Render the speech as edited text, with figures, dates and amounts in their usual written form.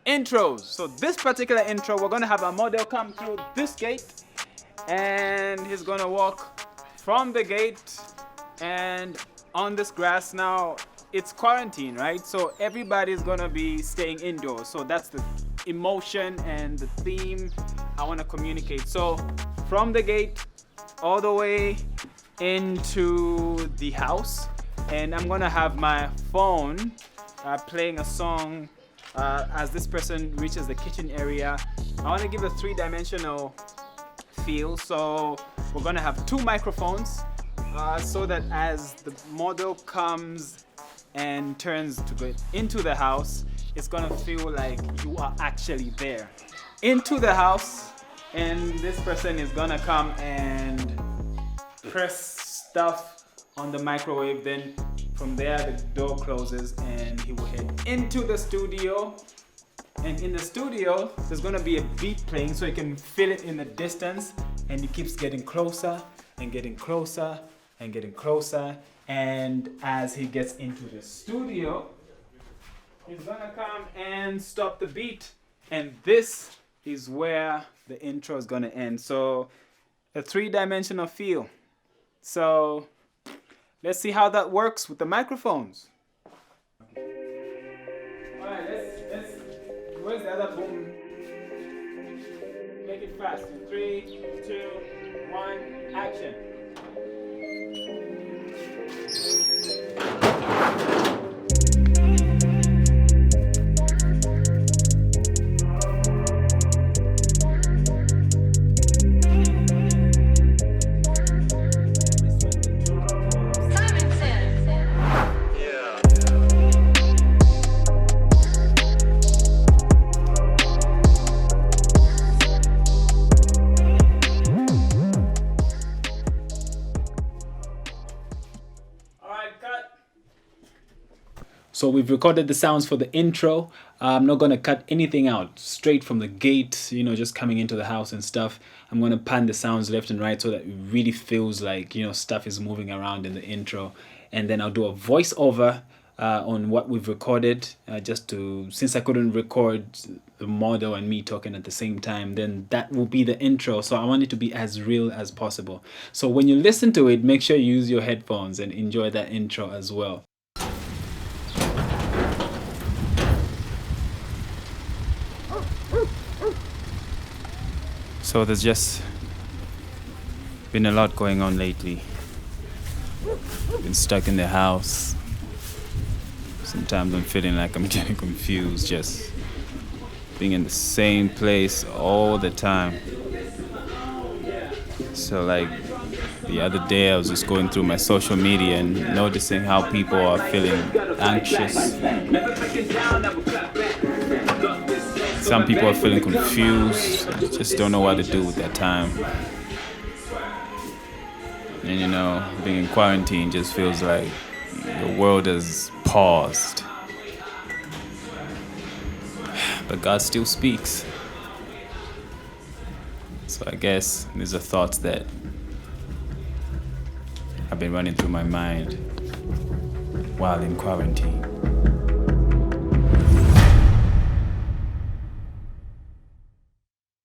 intros. So this particular intro, we're gonna have a model come through this gate, and he's gonna walk from the gate and on this grass. Now it's quarantine, right? So everybody's gonna be staying indoors. So that's the emotion and the theme I want to communicate. So from the gate all the way into the house, and I'm gonna have my phone playing a song as this person reaches the kitchen area. I want to give a three-dimensional feel, so we're gonna have two microphones so that as the model comes and turns to go into the house, it's gonna feel like you are actually there into the house, and this person is gonna come and press stuff on the microwave. Then from there the door closes and he will head into the studio, and in the studio there's gonna be a beat playing so you can feel it in the distance, and it keeps getting closer and getting closer and getting closer. And as he gets into the studio, he's gonna come and stop the beat, and this is where the intro is gonna end. So a three-dimensional feel. So let's see how that works with the microphones. Alright, let's where's the other boom? Make it fast. 3, 2, 1, action. So we've recorded the sounds for the intro. I'm not gonna cut anything out, straight from the gate, just coming into the house and stuff. I'm gonna pan the sounds left and right so that it really feels like, stuff is moving around in the intro. And then I'll do a voiceover on what we've recorded, since I couldn't record the model and me talking at the same time, then that will be the intro. So I want it to be as real as possible. So when you listen to it, make sure you use your headphones and enjoy that intro as well. So there's just been a lot going on lately. Been stuck in the house. Sometimes I'm feeling like I'm getting confused, just being in the same place all the time. So like the other day I was just going through my social media and noticing how people are feeling anxious. Some people are feeling confused, just don't know what to do with their time. And being in quarantine just feels like the world has paused. But God still speaks. So I guess these are thoughts that have been running through my mind while in quarantine.